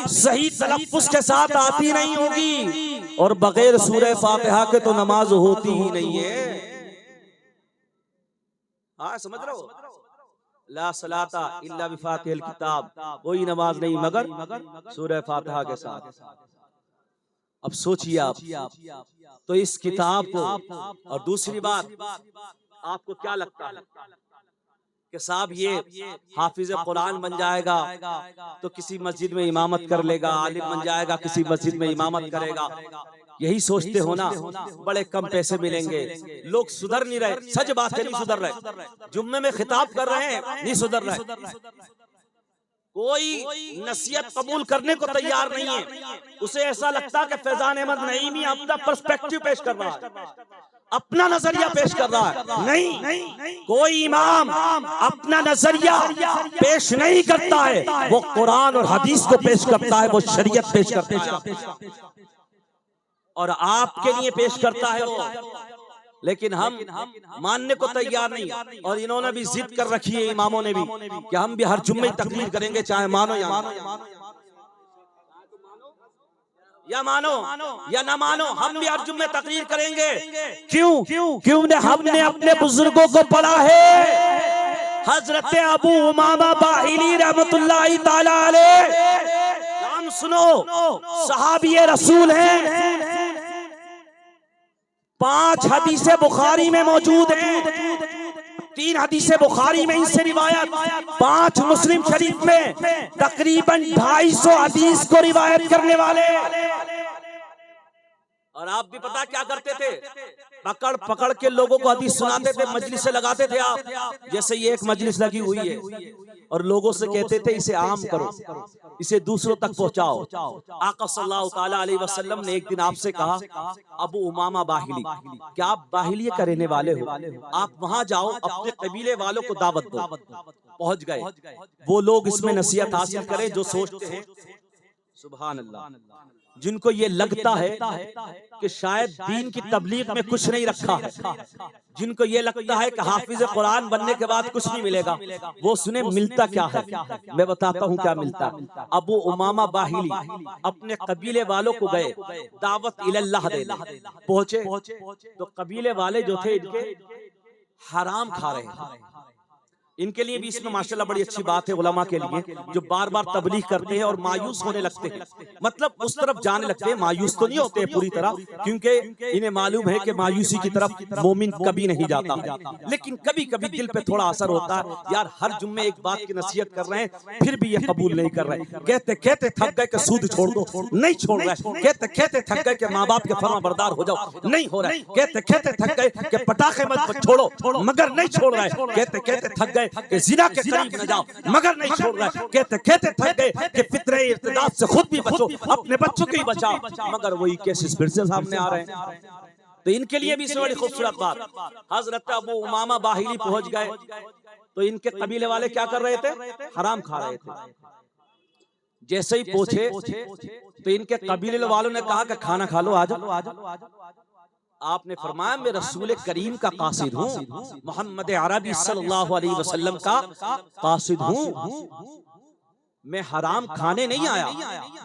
सही तलफ्फुज़ के साथ आती नहीं होगी, और बगैर सूरह फातिहा के तो नमाज होती ही नहीं है। हाँ, समझ रहे हो? ला सलाता इल्ला बिफातिहिल किताब, कोई नमाज नहीं मगर सूरह फातिहा के साथ। अब सोचिए आप, तो इस किताब को, और दूसरी बात, आपको क्या लगता है कि साहब ये हाफिज कुरान बन जाएगा तो किसी मस्जिद में इमामत कर लेगा, आलिम बन जाएगा किसी मस्जिद में इमामत करेगा, यही सोचते हो ना? बड़े कम पैसे मिलेंगे, लोग सुधर नहीं रहे, सच बात है, नहीं सुधर रहे, जुम्मे में खिताब कर रहे हैं, नहीं सुधर रहे, कोई नसीहत कबूल करने को तैयार नहीं है। उसे ऐसा लगता है कि फैजान अहमद नईमी अपना पर्सपेक्टिव पेश कर रहा है, अपना नजरिया पेश कर रहा है। नहीं, कोई इमाम अपना नजरिया पेश नहीं करता है, वो कुरान और हदीस को पेश करता है, वो शरीयत पेश करता है और आपके लिए पेश करता है वो। लेकिन हम मानने को तैयार नहीं, और इन्होंने भी जिद कर रखी है, इमामों ने भी, कि हम भी हर जुम्मे तकरीर करेंगे, चाहे मानो या ना मानो, हम भी हर जुम्मे तकरीर करेंगे। क्यों? हमने अपने बुजुर्गों को पढ़ा है। हजरत अबू उमामा बाहिली रहमतुल्लाहि ताला अलैह, नाम सुनो, सहाबी रसूल हैं, 5 हदीसें बुखारी में मौजूद हैं, 3 हदीसें बुखारी में इनसे रिवायत, 5 मुस्लिम शरीफ में तकरीबन 250 हदीस को रिवायत करने वाले। और आप भी पता क्या करते थे? पकड़ पकड़ के लोगों को हदीस सुनाते थे, मजलिस से लगाते थे आप, जैसे ये एक मजलिस लगी हुई है, और लोगों से कहते थे इसे आम करो, इसे दूसरों तक पहुंचाओ। आका सल्लल्लाहु ताला अलैहि वसल्लम ने एक दिन आपसे कहा, अबू उमामा बाहिली, क्या आप बाहिली का रहने वाले हो? आप वहां जाओ, अपने कबीले वालों को दावत दो। पहुंच गए वो लोग, इसमें नसीहत हासिल करें जो सोचते हैं सुभान अल्लाह, जिनको ये लगता है कि शायद दीन की तबलीग में कुछ नहीं रखा है, जिनको ये लगता है कि हाफिज कुरान बनने के बाद कुछ नहीं मिलेगा, वो सुने मिलता क्या है। मैं बताता हूँ क्या मिलता है। अबू उमामा बाहिली अपने कबीले वालों को गए दावत इल्लाह देने, पहुंचे तो कबीले वाले जो थे इनके हराम खा रहे हैं। इनके लिए भी इसमें माशाल्लाह बड़ी अच्छी बात है उलमा के लिए, जो बार बार तबलीग करते हैं और मायूस होने लगते हैं, मतलब उस तरफ जाने लगते हैं। मायूस तो नहीं होते हैं पूरी तरह, क्योंकि इन्हें मालूम है कि मायूसी की तरफ मोमिन कभी नहीं जाता है, लेकिन कभी कभी दिल पे थोड़ा असर होता है। यार हर जुम्मे एक बात की नसीहत कर रहे हैं, फिर भी ये कबूल नहीं कर रहे। कहते कहते थक गए कि सूद छोड़ दो, नहीं छोड़ रहे। कहते कहते थक गए कि माँ बाप के फर्मा बरदार हो जाओ, नहीं हो रहा है। कहते कहते थक गए कि पटाखे मत छोड़ो, मगर नहीं छोड़ रहे। कहते कहते थक गए कि जिना के करीब न जाओ, मगर नहीं छोड़ रहे। कहते कहते थक गए कि फितरे इर्तिदाद से खुद भी बचो, अपने बच्चों को ही बचाओ, मगर वही केसेस फिर से सामने आ रहे हैं। तो इनके लिए भी बड़ी खूबसूरत बात, हजरत अबू उमामा बाहिली पहुंच गए तो इनके कबीले वाले क्या कर रहे थे, हराम खा रहे थे। जैसे ही पहुंचे तो इनके कबीले वालों ने कहा कि खाना खा लो, आ जाओ। आपने फरमाया मैं रसूल करीम का कासिद हूँ, मोहम्मद अरबी सल्लल्लाहु अलैहि वसल्लम का कासिद हूँ। मैं हराम खाने नहीं आया,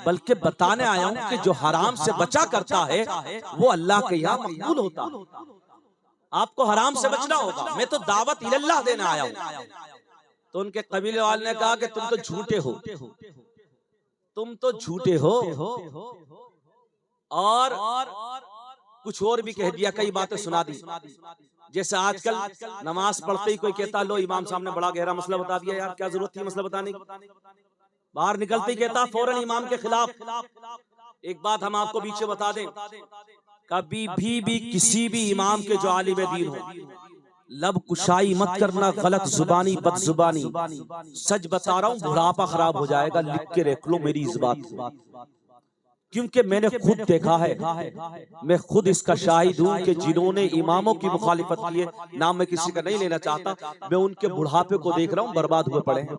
बल्कि बताने आया हूँ कि जो हराम से बचा करता है वो अल्लाह के यहाँ मकबूल होता है। आपको हराम से बचना होगा, मैं तो दावत इल्लाह देने आया हूँ। तो उनके कबीले वाले ने कहा कि तुम तो झूठे हो, तुम तो झूठे हो, और कुछ और भी कह दिया, कई बातें सुना दी। जैसे आजकल नमाज पढ़ते ही कोई कहता लो इमाम साहब ने बड़ा गहरा मसला बता दिया, यार क्या जरूरत थी मसला बताने की। बाहर निकलते ही कहता फौरन इमाम के खिलाफ। एक बात हम आपको बीच में बता दें, कभी भी किसी भी इमाम के जो आलिम दीन हो, लब कुशाई मत करना, गलत जुबानी बदजुबानी। सच बता रहा हूँ बुढ़ापा खराब हो जाएगा, लिख के रख लो मेरी इस बात को, क्योंकि मैंने खुद देखा है, मैं खुद इसका शाहिद हूं कि जिन्होंने इमामों की मुखालिफत की है, नाम मैं किसी का नहीं लेना चाहता, मैं उनके बुढ़ापे को देख रहा हूं, बर्बाद हुए पड़े हैं।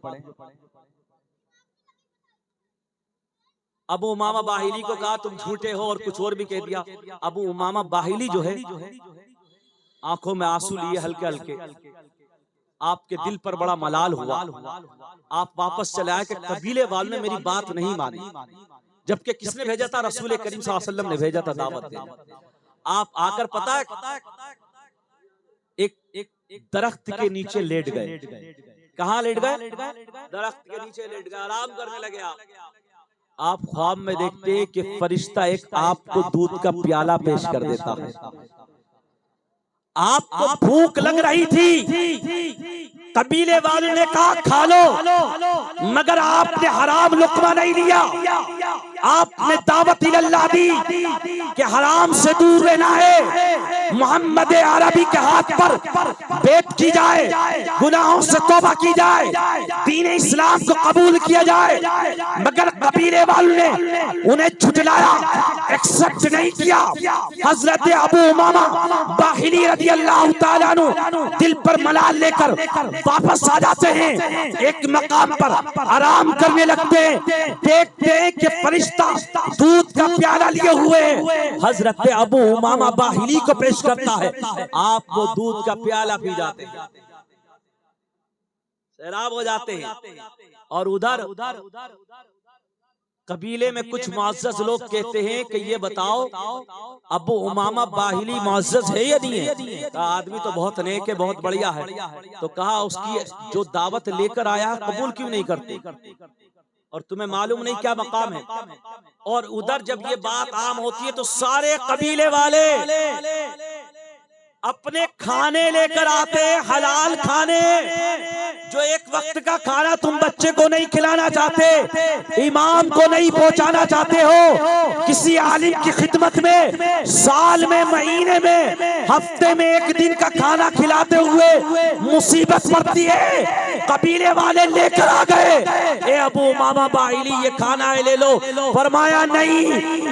अबू उमामा बाहिली को कहा तुम झूठे हो, और कुछ और भी कह दिया। अबू उमामा बाहिली जो है आंखों में आंसू लिए हल्के हल्के, आपके दिल पर बड़ा मलाल हुआ, आप वापस चले आए कि कबीले वालों ने मेरी बात नहीं मानी। जबकि किसने भेजा था, रसूल करीम सल्लल्लाहु अलैहि वसल्लम ने भेजा था दावत देने। आप आकर पता है एक दरख्त के नीचे लेट गए। कहाँ लेट गए? दरख्त के नीचे लेट गए, आराम करने लगे। आप ख्वाब में देखते हैं कि फरिश्ता एक आपको दूध का प्याला पेश कर देता है। आपको भूख लग रही थी, कबीले वालों ने कहा खा लो, मगर आपने हराम लुकमा नहीं लिया। आपने दावत इल्लाह दी कि हराम से दूर रहना है, मोहम्मद अरबी के हाथ पर बेत की जाए, गुनाहों से तौबा की जाए, दीन इस्लाम को कबूल किया जाए। मगर कबीले वालों ने उन्हें झुठलाया, एक्सेप्ट नहीं किया। हजरत अबू उमामा बाहिली रदियल्लाहु ताला अन्हु दिल पर मलाल लेकर वापस आ जाते हैं, एक मकाम पर आराम करने लगते हैं। देखते हैं कि फरिश्ता दूध का प्याला लिए हुए हजरत अबू उमामा बाहिली को पेश करता है। आप वो दूध का प्याला पी जाते हैं, सैराब हो जाते हैं। और उधर कबीले में कुछ मुअज़्ज़ज़ लोग कहते हैं कि ये बताओ अबू उमामा बाहिली मुअज़्ज़ज़ है या नहीं है? आदमी तो बहुत नेक है, बहुत बढ़िया है। तो कहा उसकी जो दावत लेकर आया कबूल क्यों नहीं करते, और तुम्हें मालूम नहीं क्या मकाम है। और उधर जब ये बात आम होती है तो सारे कबीले वाले अपने खाने लेकर आते, हलाल खाने, जो एक वक्त का खाना तुम बच्चे को नहीं खिलाना चाहते, इमाम को नहीं पहुंचाना चाहते हो, किसी आलिम की खिदमत में साल में, महीने में, हफ्ते में एक दिन का खाना खिलाते हुए मुसीबत पड़ती है। कबीले वाले लेकर आ गए, ए अबू उमामा बाहिली ये खाना है ले लो। फरमाया नहीं,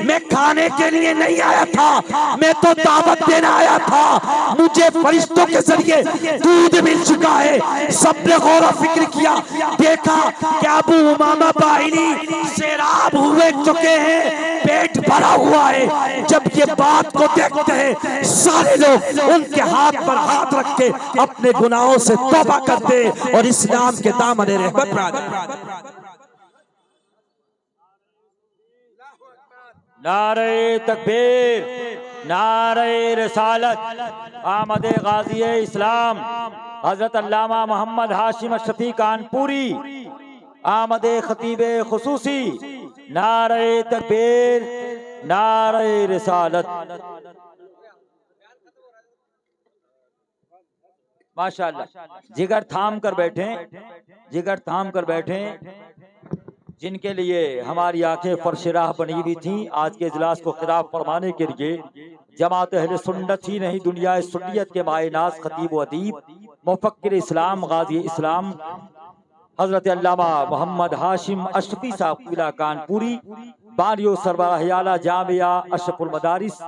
मैं खाने के लिए नहीं आया था, मैं तो दावत देना आया था। मुझे फरिश्तों के जरिए दूध मिल चुका है। सबने गौर और फिक्र किया, देखा कि अबू उमामा बाहिली सैराब हुए चुके हैं, पेट भरा हुआ है। जब ये बात को देखते हैं सारे लोग उनके हाथ पर हाथ रख के अपने गुनाहों से तौबा करते और इस्लाम के दामन रहमत में आ जाते। नारे तकबीर, नारे रिसालत, आमदे गाजी इस्लाम हजरत अल्लामा मोहम्मद हाशिम अशरफी कानपुरी, आमदे खतीबे खुसूसी, नारे तकबीर, नारे रिसालत। माशाअल्लाह, जिगर थाम कर बैठे, जिगर थाम कर बैठे। जिनके लिए हमारी आंखें फर्श-ए-राह बनी हुई थी, आज के इजलास को खिताब फरमाने के लिए जमात अहले सुन्नत ही नहीं, दुनिया सुन्नियत के मायनाज खतीब व अदीब, मुफक्किर इस्लाम, गाजी इस्लाम हजरत अल्लामा मोहम्मद हाशिम अशरफी साहब किला कानपुरी, बानियो सरबराह आला जामिया अशरफुल मदारिस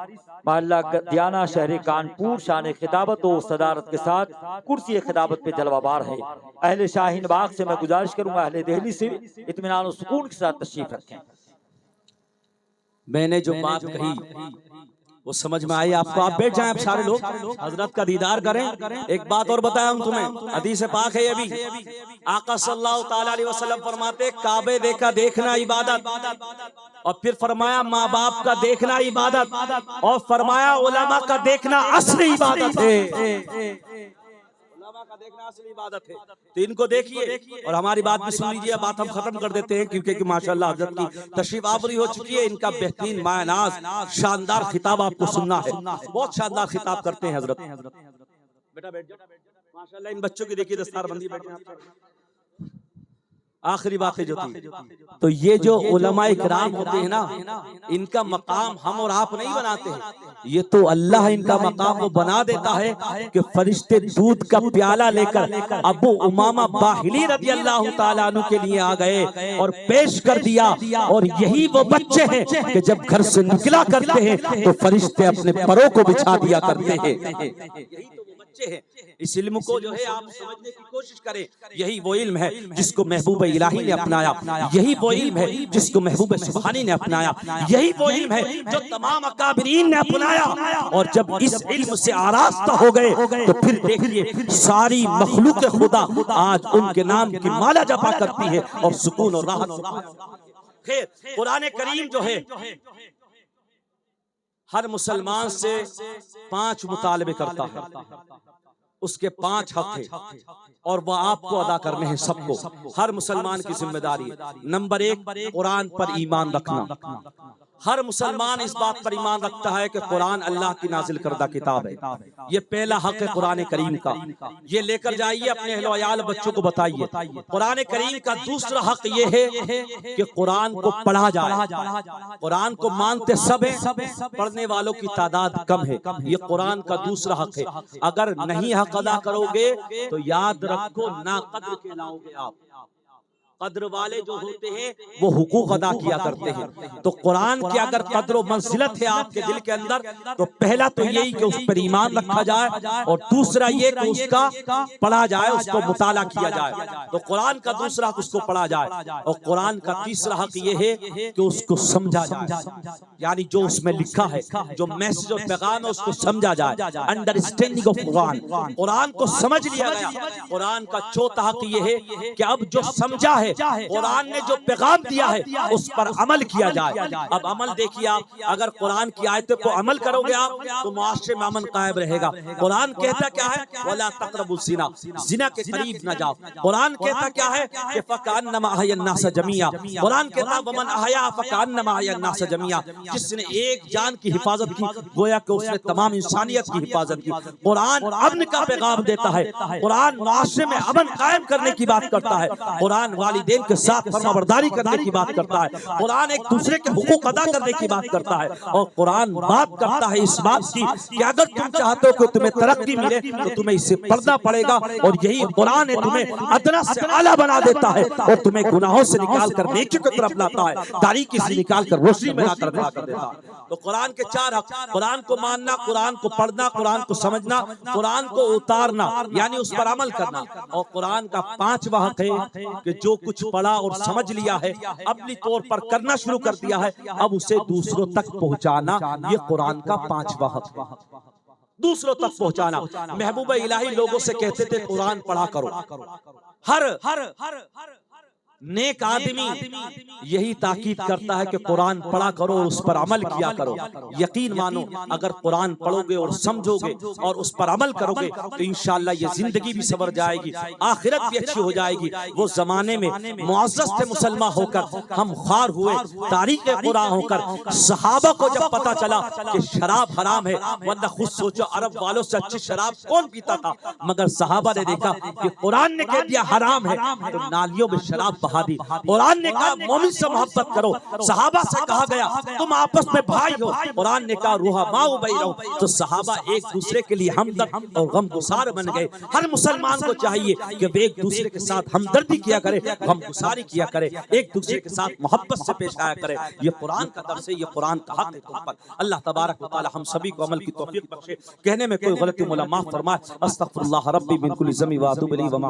महल्ला दियाना शहर कानपुर, शान खिताबत और सदारत के साथ कुर्सी खिताबत पे जलवाबार है। अहले शाहीन बाग से मैं गुजारिश करूंगा, अहले दिल्ली से इत्मीनान और सुकून के साथ तशरीफ रखें। मैंने जो बात कही वो समझ में आई आपको? आप बैठ जाएं, आप सारे लोग हजरत का दीदार करें। एक बात और बताया हूं तुम्हें, हदीस पाक है ये भी। आका सल्लल्लाहु ताला अलैहि वसल्लम फरमाते, काबे देखा देखना इबादत, और फिर फरमाया माँ बाप का देखना इबादत, और फरमाया उलमा का देखना असली इबादत है। का देखना असली इबादत है। तो इनको देखिए और हमारी बात भी सुन लीजिए। बात हम खत्म कर देते हैं क्योंकि माशाअल्लाह हजरत की तशरीफ आवरी हो चुकी है। इनका बेहतरीन मायनाज शानदार खिताब आपको सुनना है। बहुत शानदार खिताब करते हैं हजरत। बेटा बैठ जाओ। माशाअल्लाह इन बच्चों की देखिए दस्तारबंदी बैठे। आखिरी बातें जो थी, तो ये जो उलमा इकराम होते हैं ना, इनका मकाम हम और आप नहीं बनाते हैं, ये तो अल्लाह इनका मकाम वो बना देता है कि फरिश्ते दूध का प्याला लेकर अबू उमामा बाहिली रज़ी अल्लाह ताला अन्हु के लिए आ गए और पेश कर दिया। और यही वो बच्चे हैं कि जब घर से निकला करते हैं तो फरिश्ते अपने परों को बिछा दिया करते हैं। है। इस इल्म को जो है आप समझने की कोशिश करें। यही वो इल्म है जिसको महबूब इलाही ने अपनाया, यही वो इल्म है जिसको महबूब सुब्हानी ने अपनाया, यही वो इल्म है जो तमाम अकाबरीन ने अपनाया। और जब इस इल्म से आरास्ता हो गए तो फिर देखिए सारी मखलूक खुदा आज उनके नाम की माला जपा करती है और सुकून और राहत। खैर, कुरान करीम जो है हर मुसलमान से 5 मुतालबे करता है, उसके 5 हक है और वह आपको अदा करने हैं सबको। हर मुसलमान की जिम्मेदारी है। नंबर 1, कुरान पर ईमान रखना। हर मुसलमान इस बात पर ईमान रखता है कि कुरान अल्लाह की नाजिल करदा किताब है। ये पहला हक है कुरान करीम का। ये लेकर जाइए अपने अहलो अयाल बच्चों को बताइए। कुरान करीम का दूसरा हक ये है कि कुरान को पढ़ा जाए। कुरान को मानते सब हैं, पढ़ने वालों की तादाद कम है। ये कुरान का दूसरा हक है। अगर नहीं हक अदा करोगे तो याद रखो ना कद्र कहलाओगे आप। कद्र वाले जो होते हैं वो हुकूक अदा किया करते हैं। तो कुरान की अगर कद्र व मंजिलत है आपके दिल के अंदर तो पहला तो यही कि उस पर ईमान रखा जाए और दूसरा ये कि उसका पढ़ा जाए, उसको मुताला किया जाए। तो कुरान का दूसरा हक उसको पढ़ा जाए और कुरान का तीसरा हक ये है कि उसको समझा जाए, यानी जो उसमें लिखा है, जो मैसेज और पैगाम है उसको समझा जाए। अंडरस्टैंडिंग ऑफ कुरान, कुरान को समझ लिया गया। कुरान का चौथा हक ये है कि अब जो समझा है, कुरान ने जो पैगाम दिया है उस पर अमल किया जाए। अब अमल देखिए आप, अगर कुरान की आयतों को अमल करोगे आप तो मुआशरे में अमन कायम रहेगा। कुरान कहता क्या है? वला तक़रबुज़ ज़िना, जिना के करीब न जाओ। कुरान कहता क्या है कि फ़कअन्नमा अहयन्नास जमीआ। कुरान कहता वमन अहया फ़कअन्नमा अहयन्नास जमीआ, जिसने एक जान की हिफाजत की गोया कि उसने तमाम इंसानियत की हिफाजत की। कुरान अमन का पैगाम देता है। कुरान मुआशरे में अमन कायम करने की बात करता है। कुरान वालिदैन के साथ फरमाबरदारी करने की बात करता है। कुरान एक दूसरे के हुकूक अदा करने की बात करता है। और कुरान बात करता है इस बात की कि अगर तुम चाहते हो कि तुम्हें तरक्की मिले तो तुम्हें इसे पढ़ना पड़ेगा। और यही कुरान है तुम्हें अदना से आला बना देता है और तुम्हें गुनाहों से निकाल कर नेकी की तरफ लाता है, तारीकी से निकाल कर रोशनी में लाकर देता है। कर देता है। तो कुरान के 4 हक, कुरान को मानना, कुरान को पढ़ना, कुरान को समझना, कुरान को उतारना यानी उस पर अमल करना। और कुरान का 5वां हक है कि जो कुछ पढ़ा और समझ लिया है अपनी तौर पर करना शुरू कर दिया है, अब उसे दूसरों तक पहुंचाना, ये कुरान का 5वां हक है। दूसरों तक पहुंचाना। महबूब इलाही लोगों से कहते थे कुरान पढ़ा करो। हर नेक आदमी यही ताकीद करता है कि कुरान पढ़ा करो और उस पर अमल किया करो। यकीन मानो अगर कुरान पढ़ोगे और समझोगे और उस पर अमल करोगे तो इंशाअल्लाह ये जिंदगी भी सवर जाएगी, आखिरत भी अच्छी हो जाएगी। वो जमाने में मुअज़्ज़ज़ थे मुसलमान होकर, हम ख्वार हुए तारीख कुरान होकर। सहाबा को जब पता चला कि शराब हराम है, वरना खुद सोचो अरब वालों से अच्छी शराब कौन पीता था, मगर सहाबा ने देखा कि कुरान ने कह दिया हराम है तो नालियों में शराब बहा दी। कुरान ने कहा मोमिन से मोहब्बत करो। सहाबा से कहा गया तुम आपस में भाई हो। कुरान ने कहा रूहा माऊ बैरो। तो सहाबा एक दूसरे के लिए हमदर्द और गमगुसार बन गए। हर मुसलमान को चाहिए कि वे एक दूसरे के साथ हमदर्दी किया करे, गमगुसारी किया करे, एक दूसरे के साथ मोहब्बत से पेश आया करे। ये कुरान का दर्स है, ये कुरान का हक है तुम पर। अल्लाह तबारक व तआला हम सभी को अमल की तौफीक बख्शे। कहने में कोई गलती मौला माफ फरमाए। अस्तगफिरुल्लाह रब्बी मिन कुल्ली ज़म्बि व अतूबु इलैहि व मा